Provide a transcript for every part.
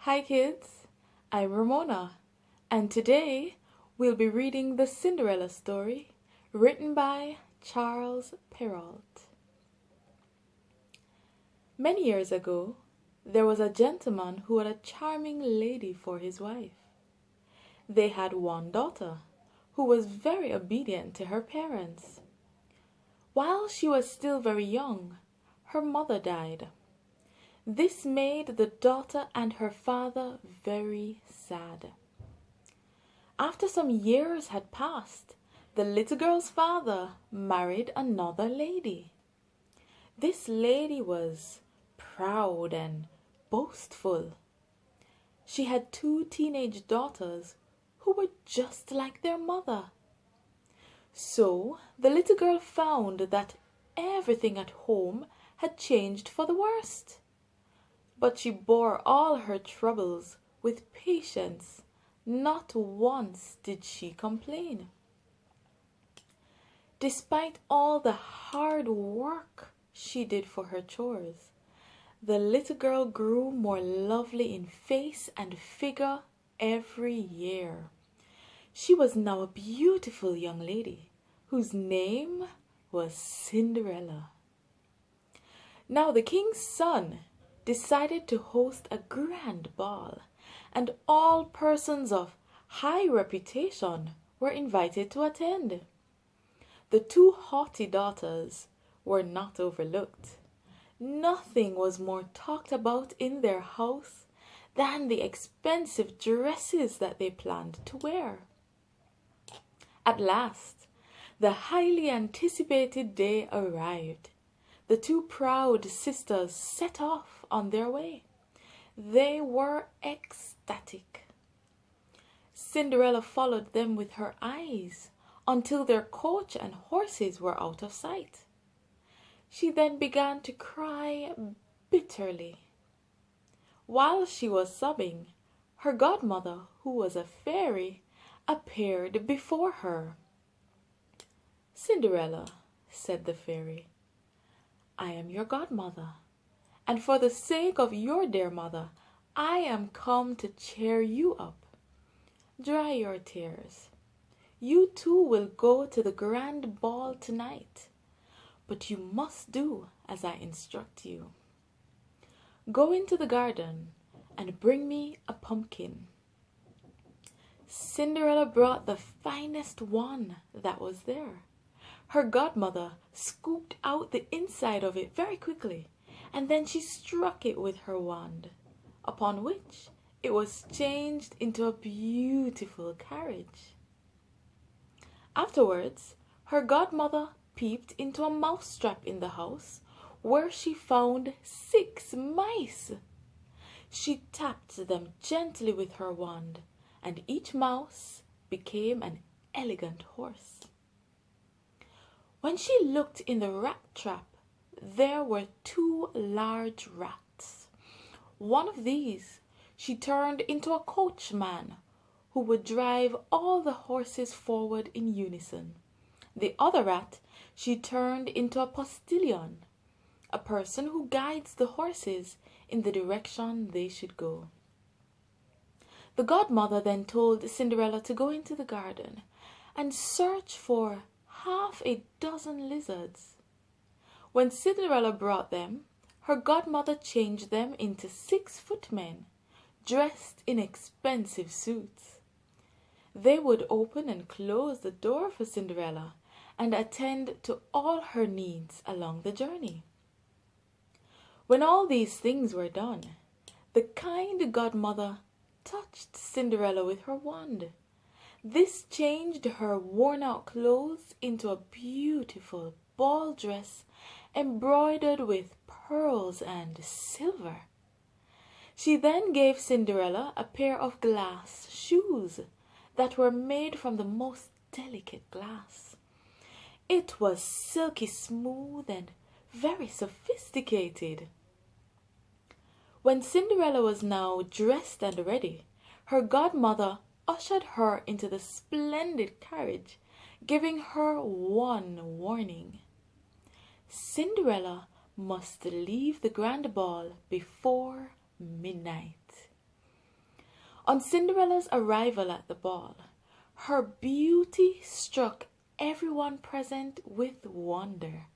Hi kids, I'm Romona, and today we'll be reading the Cinderella story written by Charles Perrault. Many years ago, there was a gentleman who had a charming lady for his wife. They had one daughter, who was very obedient to her parents. While she was still very young, her mother died. This made the daughter and her father very sad. After some years had passed, the little girl's father married another lady. This lady was proud and boastful. She had two teenage daughters who were just like their mother. So the little girl found that everything at home had changed for the worst. But she bore all her troubles with patience. Not once did she complain. Despite all the hard work she did for her chores, the little girl grew more lovely in face and figure every year. She was now a beautiful young lady, whose name was Cinderella. Now the king's son decided to host a grand ball, and all persons of high reputation were invited to attend. The two haughty daughters were not overlooked. Nothing was more talked about in their house than the expensive dresses that they planned to wear. At last, the highly anticipated day arrived. The two proud sisters set off on their way. They were ecstatic. Cinderella followed them with her eyes until their coach and horses were out of sight. She then began to cry bitterly. While she was sobbing, her godmother, who was a fairy, appeared before her. "Cinderella," said the fairy, "I am your godmother, and for the sake of your dear mother, I am come to cheer you up. Dry your tears. You too will go to the grand ball tonight, but you must do as I instruct you. Go into the garden and bring me a pumpkin." Cinderella brought the finest one that was there. Her godmother scooped out the inside of it very quickly, and then she struck it with her wand, upon which it was changed into a beautiful carriage. Afterwards, her godmother peeped into a mousetrap in the house, where she found 6 mice. She tapped them gently with her wand, and each mouse became an elegant horse. When she looked in the rat trap, there were 2 large rats. One of these she turned into a coachman, who would drive all the horses forward in unison. The other rat she turned into a postilion, a person who guides the horses in the direction they should go. The godmother then told Cinderella to go into the garden and search for half a dozen lizards. When Cinderella brought them, her godmother changed them into 6 footmen, dressed in expensive suits. They would open and close the door for Cinderella and attend to all her needs along the journey. When all these things were done, the kind godmother touched Cinderella with her wand. This changed her worn-out clothes into a beautiful ball dress embroidered with pearls and silver. She then gave Cinderella a pair of glass shoes that were made from the most delicate glass. It was silky smooth and very sophisticated. When Cinderella was now dressed and ready, her godmother ushered her into the splendid carriage, giving her one warning. Cinderella must leave the grand ball before midnight. On Cinderella's arrival at the ball, her beauty struck everyone present with wonder.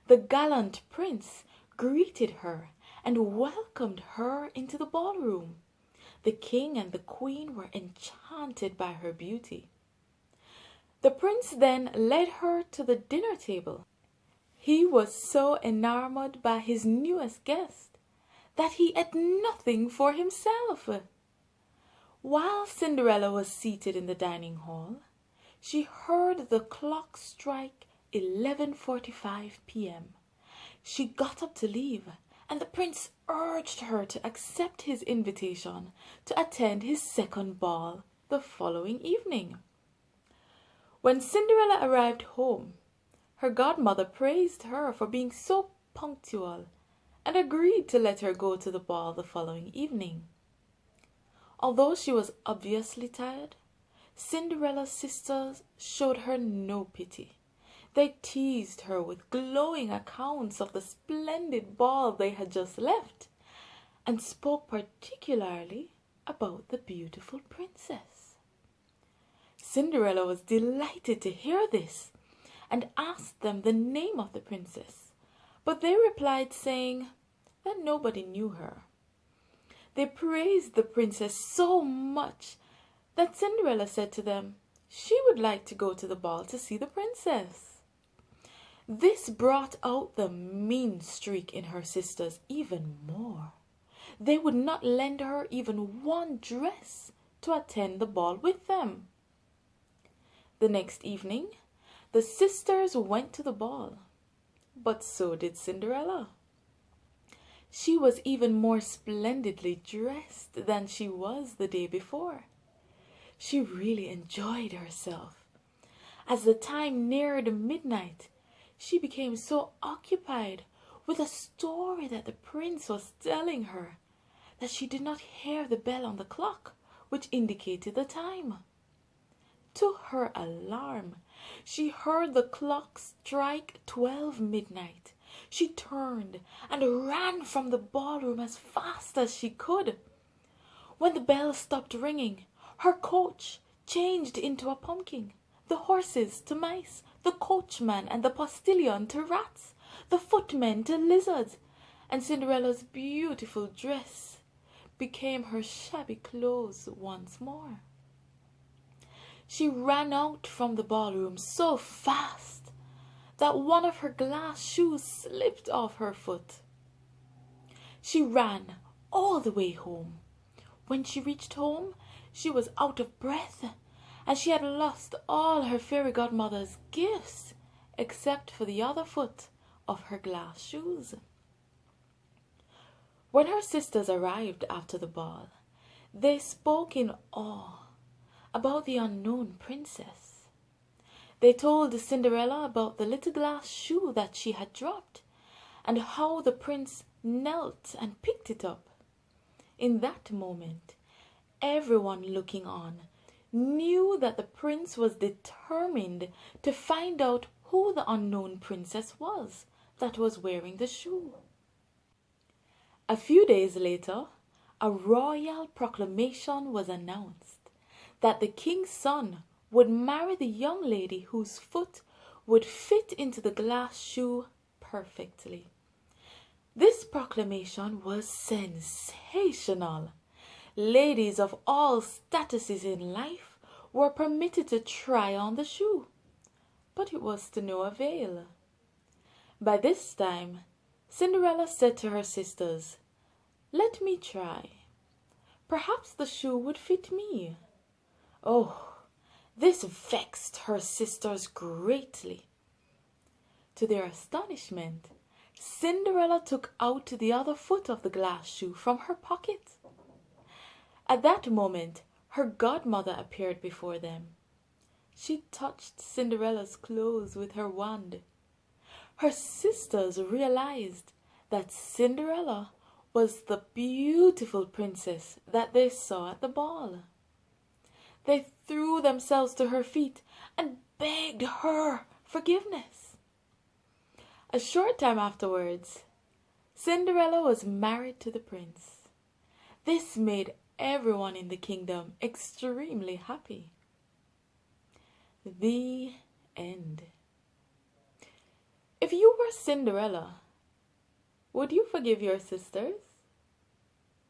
The gallant prince greeted her and welcomed her into the ballroom. The king and the queen were enchanted by her beauty. The prince then led her to the dinner table. He was so enamored by his newest guest that he ate nothing for himself. While Cinderella was seated in the dining hall, she heard the clock strike 11:45 p.m. She got up to leave, and the prince urged her to accept his invitation to attend his second ball the following evening. When Cinderella arrived home, her godmother praised her for being so punctual and agreed to let her go to the ball the following evening. Although she was obviously tired, Cinderella's sisters showed her no pity. They teased her with glowing accounts of the splendid ball they had just left, and spoke particularly about the beautiful princess. Cinderella was delighted to hear this, and asked them the name of the princess, but they replied saying that nobody knew her. They praised the princess so much that Cinderella said to them she would like to go to the ball to see the princess. This brought out the mean streak in her sisters even more. They would not lend her even one dress to attend the ball with them. The next evening, the sisters went to the ball, but so did Cinderella. She was even more splendidly dressed than she was the day before. She really enjoyed herself. As the time neared midnight, she became so occupied with a story that the prince was telling her that she did not hear the bell on the clock, which indicated the time. To her alarm, she heard the clock strike 12 midnight. She turned and ran from the ballroom as fast as she could. When the bell stopped ringing, her coach changed into a pumpkin, the horses to mice, the coachman and the postilion to rats, the footmen to lizards, and Cinderella's beautiful dress became her shabby clothes once more. She ran out from the ballroom so fast that one of her glass shoes slipped off her foot. She ran all the way home. When she reached home, she was out of breath, and she had lost all her fairy godmother's gifts, except for the other foot of her glass shoes. When her sisters arrived after the ball, they spoke in awe about the unknown princess. They told Cinderella about the little glass shoe that she had dropped, and how the prince knelt and picked it up. In that moment, everyone looking on knew that the prince was determined to find out who the unknown princess was that was wearing the shoe. A few days later, a royal proclamation was announced that the king's son would marry the young lady whose foot would fit into the glass shoe perfectly. This proclamation was sensational. Ladies of all statuses in life were permitted to try on the shoe, but it was to no avail. By this time, Cinderella said to her sisters, "Let me try. Perhaps the shoe would fit me." Oh, this vexed her sisters greatly. To their astonishment, Cinderella took out the other foot of the glass shoe from her pocket. At that moment, her godmother appeared before them. She touched Cinderella's clothes with her wand. Her sisters realized that Cinderella was the beautiful princess that they saw at the ball. They threw themselves to her feet and begged her forgiveness. A short time afterwards, Cinderella was married to the prince. This made everyone in the kingdom extremely happy. The end. If you were Cinderella, would you forgive your sisters?